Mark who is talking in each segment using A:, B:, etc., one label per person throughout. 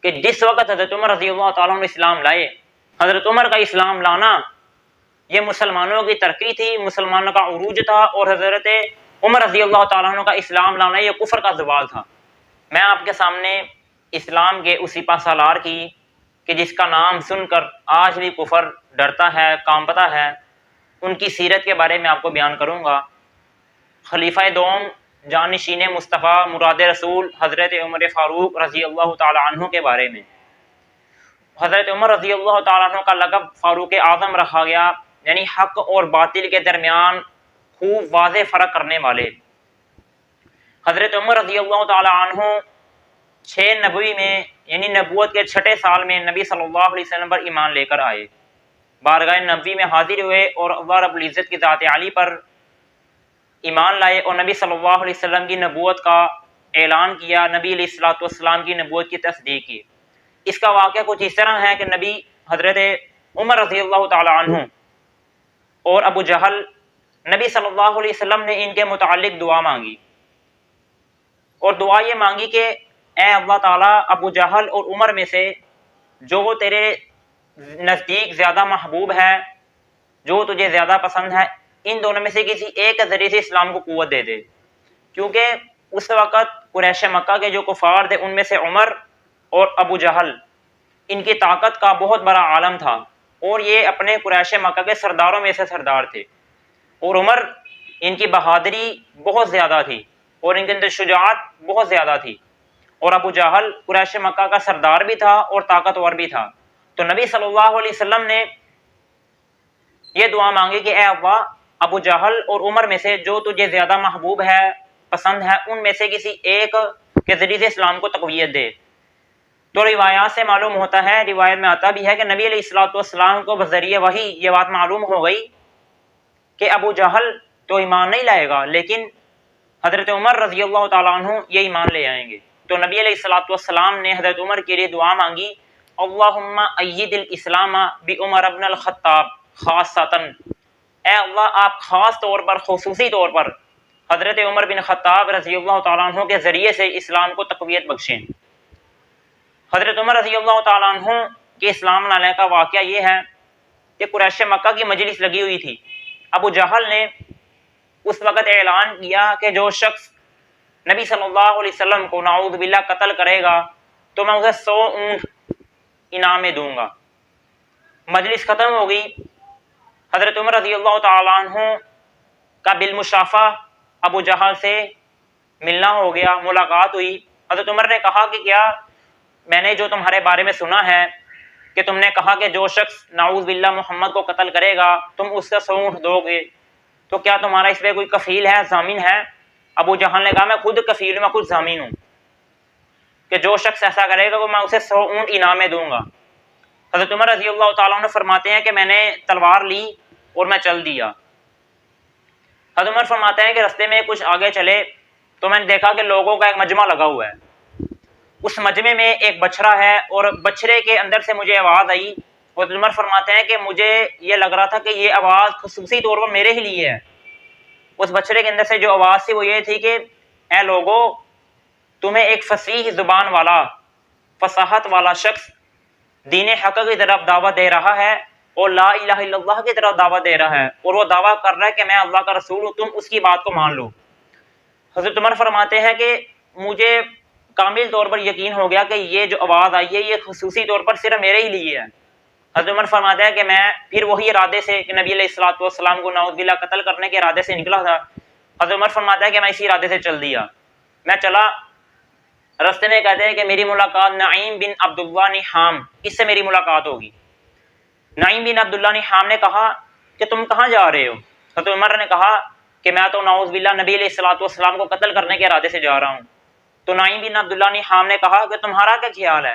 A: کہ جس وقت حضرت عمر رضی اللہ تعالیٰ عنہ اسلام لائے، حضرت عمر کا اسلام لانا یہ مسلمانوں کی ترقی تھی، مسلمانوں کا عروج تھا، اور حضرت عمر رضی اللہ تعالیٰ عنہ کا اسلام لانا یہ کفر کا زوال تھا۔ میں آپ کے سامنے اسلام کے اسی پاسالار کی کہ جس کا نام سن کر آج بھی کفر ڈرتا ہے، کانپتا ہے، ان کی سیرت کے بارے میں آپ کو بیان کروں گا۔ خلیفہ دوم جانشین مصطفیٰ مراد رسول حضرت عمر فاروق رضی اللہ تعالی عنہ کے بارے میں۔ حضرت عمر رضی اللہ تعالیٰ عنہ کا لقب فاروق اعظم رکھا گیا، یعنی حق اور باطل کے درمیان خوب واضح فرق کرنے والے۔ حضرت عمر رضی اللہ تعالیٰ عنہ 6 نبوی میں یعنی نبوت کے 6 سال میں نبی صلی اللہ علیہ وسلم پر ایمان لے کر آئے، بارگاہ نبوی میں حاضر ہوئے اور اللہ رب العزت کی ذات عالی پر ایمان لائے اور نبی صلی اللہ علیہ وسلم کی نبوت کا اعلان کیا، نبی علیہ الصلوۃ والسلام کی نبوت کی تصدیق کی۔ اس کا واقعہ کچھ اس طرح ہے کہ نبی حضرت عمر رضی اللہ تعالی عنہ اور ابو جہل، نبی صلی اللہ علیہ وسلم نے ان کے متعلق دعا مانگی، اور دعا یہ مانگی کہ اے اللہ تعالیٰ، ابو جہل اور عمر میں سے جو تیرے نزدیک زیادہ محبوب ہے، جو تجھے زیادہ پسند ہے، ان دونوں میں سے کسی ایک کے ذریعے سے اسلام کو قوت دے دے، کیونکہ اس وقت قریش مکہ کے جو کفار تھے ان میں سے عمر اور ابو جہل ان کی طاقت کا بہت بڑا عالم تھا، اور یہ اپنے قریش مکہ کے سرداروں میں سے سردار تھے، اور عمر ان کی بہادری بہت زیادہ تھی اور ان کے اندر شجاعت بہت زیادہ تھی، اور ابو جہل قریش مکہ کا سردار بھی تھا اور طاقتور بھی تھا۔ تو نبی صلی اللہ علیہ وسلم نے یہ دعا مانگی کہ اے اللہ، ابو جہل اور عمر میں سے جو تجھے زیادہ محبوب ہے، پسند ہے، ان میں سے کسی ایک کے ذریعے سے اسلام کو تقویت دے۔ تو روایات سے معلوم ہوتا ہے، روایت میں آتا بھی ہے کہ نبی علیہ الصلوۃ والسلام کو بذریعہ وحی یہ بات معلوم ہو گئی کہ ابو جہل تو ایمان نہیں لائے گا، لیکن حضرت عمر رضی اللہ تعالیٰ عنہ یہ ایمان لے آئیں گے۔ تو نبی علیہ الصلوۃ والسلام نے حضرت عمر کے لیے دعا مانگی، اللہم اید الاسلام بعمر بن الخطاب خاصتاً، اے اللہ آپ خاص طور پر، خصوصی طور پر حضرت عمر بن خطاب رضی اللہ تعالیٰ عنہ کے ذریعے سے اسلام کو تقویت بخشیں۔ حضرت عمر رضی اللہ تعالیٰ عنہ کے اسلام لانے کا واقعہ یہ ہے کہ قریش مکہ کی مجلس لگی ہوئی تھی۔ ابو جہل نے اس وقت اعلان کیا کہ جو شخص نبی صلی اللہ علیہ وسلم کو نعوذ باللہ قتل کرے گا تو میں اسے 100 اونٹ انعام میں دوں گا۔ مجلس ختم ہو گئی، حضرت عمر رضی اللہ تعالیٰ عنہ کا بالمشافہ ابو جہل سے ملنا ہو گیا، ملاقات ہوئی۔ حضرت عمر نے کہا کہ کیا میں نے جو تمہارے بارے میں سنا ہے کہ تم نے کہا کہ جو شخص نعوذ باللہ محمد کو قتل کرے گا تم اس سے 100 اونٹ دو گے، تو کیا تمہارا اس پہ کوئی کفیل ہے، ضامن ہے؟ ابو جہل نے کہا میں خود کفیل ہوں، میں خود ضامن ہوں کہ جو شخص ایسا کرے گا وہ میں اسے 100 اونٹ انعام میں دوں گا۔ حضرت عمر رضی اللہ تعالیٰ عنہ فرماتے ہیں کہ میں نے تلوار لی اور میں چل دیا۔ حضرت عمر فرماتے ہیں کہ رستے میں کچھ آگے چلے تو میں نے دیکھا کہ لوگوں کا ایک مجمع لگا ہوا ہے، اس مجمع میں ایک بچڑا ہے اور بچڑے کے اندر سے مجھے آواز آئی۔ حضرت عمر فرماتے ہیں کہ مجھے یہ لگ رہا تھا کہ یہ آواز خصوصی طور پر میرے ہی لیے ہے۔ اس بچڑے کے اندر سے جو آواز تھی وہ یہ تھی کہ اے لوگو، تمہیں ایک فصیح زبان والا، فصاحت والا شخص دین حق کی طرف دعوت دے رہا ہے اور لا الہ الا اللہ کی طرف دعوت دے رہا ہے، اور وہ دعویٰ کر رہا ہے کہ میں اللہ کا رسول ہوں، تم اس کی بات کو مان لو۔ حضرت عمر فرماتے ہیں کہ مجھے کامل طور پر یقین ہو گیا کہ یہ جو آواز آئی ہے یہ خصوصی طور پر صرف میرے ہی لیے ہے۔ حضرت عمر فرماتے ہیں کہ میں پھر وہی ارادے سے کہ نبی علیہ الصلوۃ والسلام کو نعوذ باللہ قتل کرنے کے ارادے سے نکلا تھا، حضرت عمر فرماتا ہے کہ میں اسی ارادے سے چل دیا۔ میں چلا، رستے میں کہتے ہیں کہ میری ملاقات نعیم بن عبداللہ نحام، اس سے میری ملاقات ہوگی۔ نعیم بن عبداللہ نحام نے کہا کہ تم کہاں جا رہے ہو؟ حضرت عمر نے کہا کہ میں تو نعوذ باللہ نبی علیہ الصلوۃ والسلام کو قتل کرنے کے ارادے سے جا رہا ہوں۔ تو نعیم بن عبداللہ نحام نے کہا کہ تمہارا کیا خیال ہے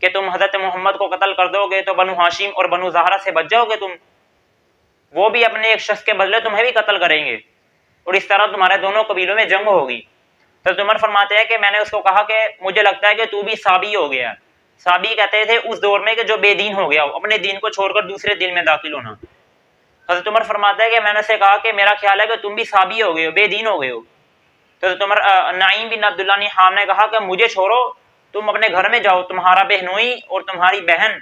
A: کہ تم حضرت محمد کو قتل کر دو گے تو بنو ہاشم اور بنو زہرہ سے بچ جاؤ گے تم، وہ بھی اپنے ایک شخص کے بدلے تمہیں بھی قتل کریں گے، اور اس طرح تمہارے دونوں قبیلوں میں جنگ ہوگی۔ حضرت عمر فرماتے ہیں کہ میں نے اس کو کہا کہ مجھے لگتا ہے کہ تو بھی صابی ہو گیا۔ صابی کہتے تھے اس دور میں کہ جو بے دین ہو گیا ہو، اپنے دین کو چھوڑ کر دوسرے دین میں داخل ہونا۔ حضرت عمر فرماتا ہے کہ میں نے اسے کہا کہ میرا خیال ہے کہ تم بھی صابی ہو گئے ہو، بے دین ہو گئے ہو۔ تو حضرت عمر نعیم بن عبداللہ نحام نے کہا کہ مجھے چھوڑو، تم اپنے گھر میں جاؤ، تمہارا بہنوئی اور تمہاری بہن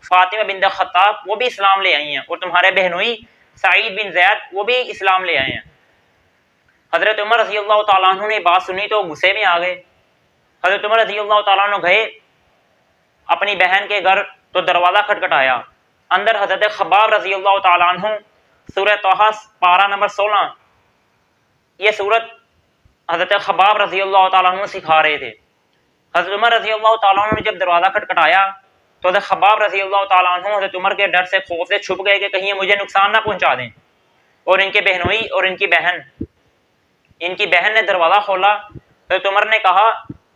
A: فاطمہ بنت خطاب وہ بھی اسلام لے آئی ہیں، اور تمہارے بہنوئی سعید بن زید وہ بھی اسلام لے آئے ہیں۔ حضرت عمر رضی اللہ تعالیٰ عنہ نے بات سنی تو غصے میں آ گئے۔ حضرت عمر رضی اللہ تعالیٰ عنہ گئے اپنی بہن کے گھر تو دروازہ کھٹکھٹایا، اندر حضرت خباب رضی اللہ تعالیٰ عنہ سورہ طہ پارہ نمبر 16 یہ سورت حضرت خباب رضی اللہ تعالیٰ عنہ سکھا رہے تھے۔ حضرت عمر رضی اللہ تعالیٰ عنہ نے جب دروازہ کھٹکھٹایا تو حضرت خباب رضی اللہ تعالیٰ عنہ حضرت عمر کے ڈر سے خوف سے چھپ گئے کہ کہیں یہ مجھے نقصان نہ پہنچا دیں، اور ان کے بہنوئی اور ان کی بہن نے دروازہ کھولا۔ حضرت عمر نے کہا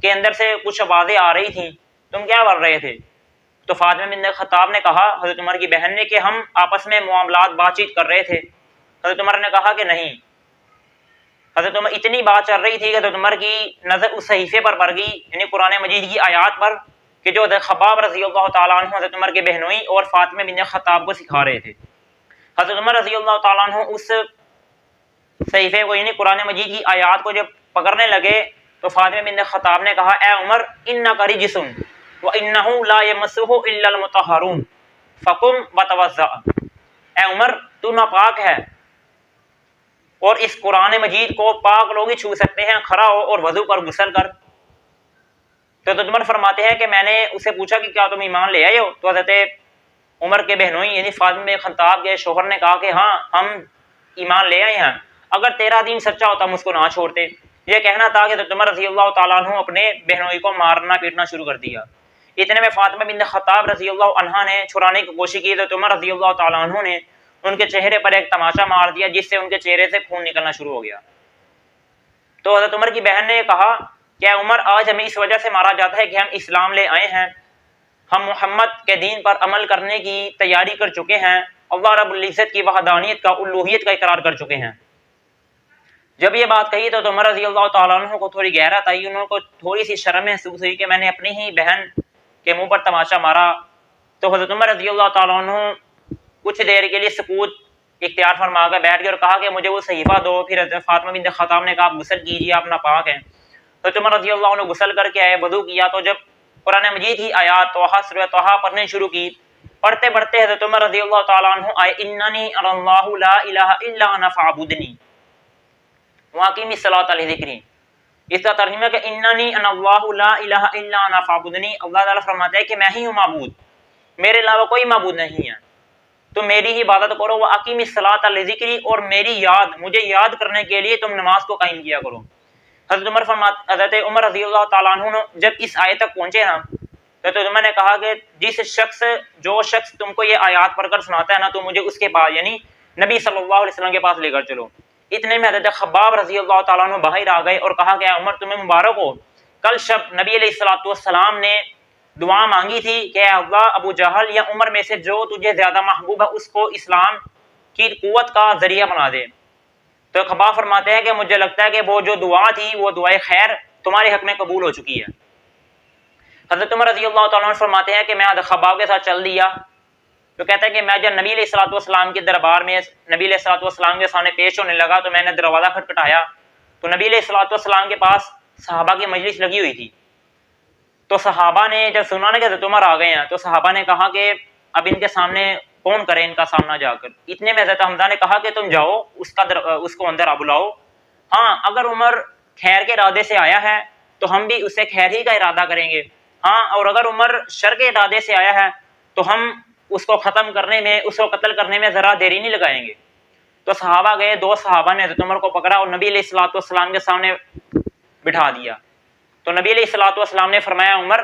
A: کہ اندر سے کچھ آوازیں آ رہی تھیں، تم کیا کر رہے تھے؟ تو فاطمہ بنت خطاب نے کہا حضرت عمر کی بہن نے کہ ہم آپس میں معاملات بات چیت کر رہے تھے۔ حضرت عمر نے کہا کہ نہیں۔ حضرت عمر اتنی بات چل رہی تھی کہ حضرت عمر کی نظر اس صحیفے پر پڑ گئی، یعنی قرآن مجید کی آیات پر، کہ جو حضرت خباب رضی اللہ تعالیٰ عنہ حضرت عمر کے بہنوئی اور فاطمہ بنت خطاب کو سکھا رہے تھے۔ حضرت عمر رضی اللہ تعالیٰ عنہ اس صحیفے کو یعنی قرآن مجید کی آیات کو جب پکڑنے لگے تو فاطمہ بنت خطاب نے کہا اے عمر انک رجس وانہ لا یمسہ الا المطہرون فقم وتوضأ، اے عمر تو ناپاک ہے اور اس قرآن مجید کو پاک لوگ ہی چھو سکتے ہیں، کھڑا ہو اور وضو کر غسل کر۔ تو حضرت عمر فرماتے ہیں کہ میں نے اسے پوچھا کہ کیا تم ایمان لے آئے ہو؟ تو حضرت عمر کے بہنوئی یعنی فاطمہ بن خطاب کے شوہر نے کہا کہ ہاں ہم ایمان لے آئے ہیں، اگر تیرا دین سچا ہوتا ہم اس کو نہ چھوڑتے۔ یہ کہنا تھا کہ حضرت عمر رضی اللہ تعالیٰ عنہ اپنے بہنوئی کو مارنا پیٹنا شروع کر دیا۔ اتنے میں فاطمہ بنت خطاب رضی اللہ عنہا نے چھڑانے کی کوشش کی، حضرت عمر رضی اللہ تعالیٰ عنہ نے ان کے چہرے پر ایک تماشا مار دیا جس سے ان کے چہرے سے خون نکلنا شروع ہو گیا۔ تو حضرت عمر کی بہن نے کہا کہ اے عمر آج ہمیں اس وجہ سے مارا جاتا ہے کہ ہم اسلام لے آئے ہیں، ہم محمد کے دین پر عمل کرنے کی تیاری کر چکے ہیں، اللہ رب العزت کی وحدانیت کا الوہیت کا اقرار کر چکے ہیں۔ جب یہ بات کہی تو عمر رضی اللہ تعالیٰ عنہ کو تھوڑی غیرت آئی، انہوں کو تھوڑی سی شرم محسوس ہوئی کہ میں نے اپنی ہی بہن کے منہ پر تماشا مارا۔ تو حضرت عمر رضی اللہ تعالیٰ عنہ کچھ دیر کے لیے سکوت اختیار فرما کر بیٹھ گئے اور کہا کہ مجھے وہ صحیفہ دو۔ پھر حضرت فاطمہ بنت خطاب نے کہا آپ غسل کیجیے، آپ ناپاک ہیں۔ حضرت عمر رضی اللہ عنہ غسل کر کے آئے، وضو کیا، تو جب قرآن مجید کی آیات طہ سورہ طہ پڑھنے شروع کی، پڑھتے پڑھتے حضرت عمر رضی اللہ تعالیٰ عنہ آئے اننی انا اللہ لا الہ الا انا فاعبدنی واقیم الصلاۃ لذکری۔ اس کا ترجمہ ہے کہ اننی انا اللہ لا الہ الا انا فاعبدنی، اللہ تعالیٰ فرماتا ہے کہ میں ہی ہوں معبود، میرے علاوہ کوئی معبود نہیں ہے، تو میری ہی عبادت کرو، واقیم الصلاۃ لذکری، اور میری یاد مجھے یاد کرنے کے لیے تم نماز کو قائم کیا کرو۔ حضرت عمر رضی اللہ تعالیٰ عنہ جب اس آیت تک پہنچے نا تو عمر نے کہا کہ جو شخص تم کو یہ آیات پڑھ کر سناتا ہے نا تو مجھے اس کے پاس یعنی نبی صلی اللہ علیہ وسلم کے پاس لے کر چلو۔ اتنے میں حضرت خباب رضی اللہ تعالیٰ عنہ باہر آ گئے اور کہا کہ عمر تمہیں مبارک ہو، کل شب نبی علیہ الصلوۃ والسلام نے دعا مانگی تھی کہ اے اللہ ابو جہل یا عمر میں سے جو تجھے زیادہ محبوب ہے اس کو اسلام کی قوت کا ذریعہ بنا دے۔ تو خباب فرماتے ہیں کہ مجھے لگتا ہے کہ وہ جو دعا تھی وہ دعائے خیر تمہارے حق میں قبول ہو چکی ہے۔ حضرت عمر رضی اللہ تعالیٰ عنہ فرماتے ہیں کہ میں حضرت خباب کے ساتھ چل دیا، تو کہتا ہے کہ میں جب نبی علیہ الصلوۃ والسلام کے دربار میں نبی علیہ الصلوۃ والسلام کے سامنے پیش ہونے لگا تو میں نے دروازہ کھٹکھٹایا، تو نبی علیہ الصلوۃ والسلام کے پاس صحابہ کی مجلس لگی ہوئی تھی۔ تو صحابہ نے جب سنا نا کہ حضرت عمر آ گئے ہیں تو صحابہ نے کہا کہ اب ان کے سامنے کون کرے ان کا سامنا جا کر۔ اتنے میں حضرت حمزہ نے کہا کہ تم جاؤ اس کو اندر بلاؤ، ہاں اگر عمر خیر کے ارادے سے آیا ہے تو ہم بھی اس سے خیر ہی کا ارادہ کریں گے، ہاں اور اگر عمر شر کے ارادے سے آیا ہے تو ہم اس کو ختم کرنے میں اس کو قتل کرنے میں ذرا دیری نہیں لگائیں گے۔ تو صحابہ گئے، دو صحابہ نے حضرت عمر کو پکڑا اور نبی علیہ الصلوۃ والسلام کے سامنے بٹھا دیا۔ تو نبی علیہ الصلوۃ والسلام نے فرمایا عمر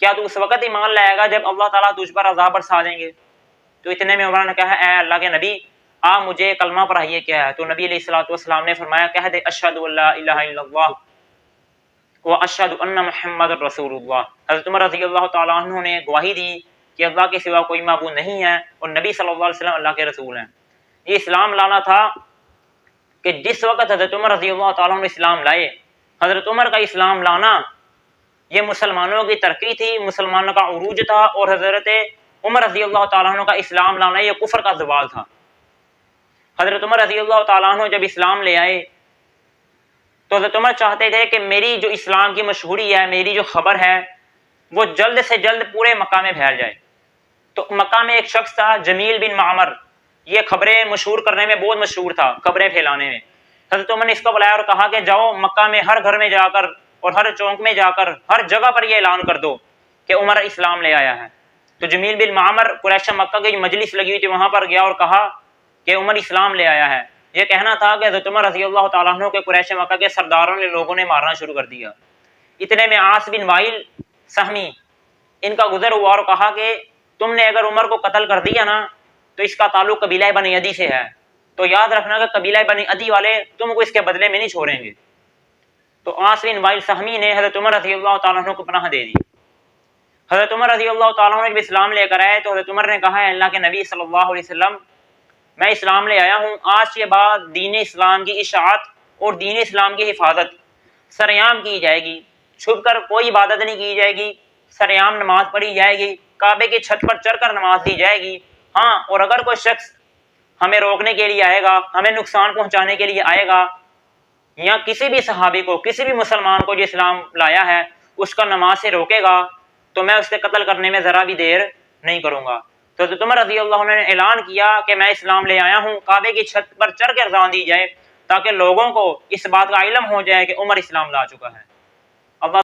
A: کیا تو اس وقت ایمان لائے گا جب اللہ تعالیٰ تجھ پر عذاب برسا دیں گے؟ تو اتنے میں عمر نے کہا اے اللہ کے نبی آپ مجھے کلمہ پڑھائیے کیا ہے؟ تو نبی علیہ الصلوۃ والسلام نے فرمایا کہہ دے اشہد ان لا الہ الا اللہ واشہد ان محمد رسول اللہ۔ حضرت عمر رضی اللہ تعالیٰ عنہ نے گواہی دی کہ اللہ کے سوا کوئی معبود نہیں ہے اور نبی صلی اللہ علیہ وسلم اللہ کے رسول ہیں۔ یہ اسلام لانا تھا کہ جس وقت حضرت عمر رضی اللہ تعالیٰ عنہ اسلام لائے، حضرت عمر کا اسلام لانا یہ مسلمانوں کی ترقی تھی، مسلمانوں کا عروج تھا، اور حضرت عمر رضی اللہ تعالیٰ عنہ کا اسلام لانا یہ کفر کا زوال تھا۔ حضرت عمر رضی اللہ تعالیٰ عنہ جب اسلام لے آئے تو حضرت عمر چاہتے تھے کہ میری جو اسلام کی مشہوری ہے، میری جو خبر ہے وہ جلد سے جلد پورے مکہ میں پھیل جائے۔ تو مکہ میں ایک شخص تھا جمیل بن معمر، یہ خبریں مشہور کرنے میں بہت مشہور تھا، خبریں پھیلانے میں۔ حضرت عمر نے اس کو بلایا اور کہا کہ جاؤ مکہ میں ہر گھر میں جا کر اور ہر چونک میں جا کر ہر جگہ پر یہ اعلان کر دو کہ عمر اسلام لے آیا ہے۔ تو جمیل بن معمر قریش مکہ کی مجلس لگی ہوئی تھی وہاں پر گیا اور کہا کہ عمر اسلام لے آیا ہے۔ یہ کہنا تھا کہ حضرت عمر رضی اللہ تعالیٰ عنہ کے قریش مکہ کے سرداروں نے لوگوں نے مارنا شروع کر دیا۔ اتنے میں عاص بن وائل سہمی ان کا گزر ہوا اور کہا کہ تم نے اگر عمر کو قتل کر دیا نا تو اس کا تعلق قبیلہ بنی عدی سے ہے، تو یاد رکھنا کہ قبیلہ بنی عدی والے تم کو اس کے بدلے میں نہیں چھوڑیں گے۔ تو عاص بن وائل سہمی نے حضرت عمر رضی اللہ تعالیٰ عنہ کو پناہ دے دی۔ حضرت عمر رضی اللہ تعالیٰ عنہ جب اسلام لے کر آئے تو حضرت عمر نے کہا ہے اللہ کے نبی صلی اللہ علیہ وسلم میں اسلام لے آیا ہوں، آج کے بعد دین اسلام کی اشاعت اور دین اسلام کی حفاظت سریعام کی جائے گی، چھپ کر کوئی عبادت نہیں کی جائے گی، سریعام نماز پڑھی جائے گی، کعبے کی چھت پر چڑھ کر نماز دی جائے گی۔ ہاں، اور اگر کوئی شخص ہمیں روکنے کے لیے آئے گا، ہمیں نقصان پہنچانے کے لیے آئے گا، یا کسی بھی صحابی کو، کسی بھی مسلمان کو جو اسلام لایا ہے اس کا نماز سے روکے گا تو میں اس کے قتل کرنے میں ذرا بھی دیر نہیں کروں گا۔ تو حضرت عمر رضی اللہ عنہ نے اعلان کیا کہ میں اسلام لے آیا ہوں، کعبے کی چھت پر چڑھ کر اذان دی جائے تاکہ لوگوں کو اس بات کا علم ہو جائے کہ عمر اسلام لا چکا ہے۔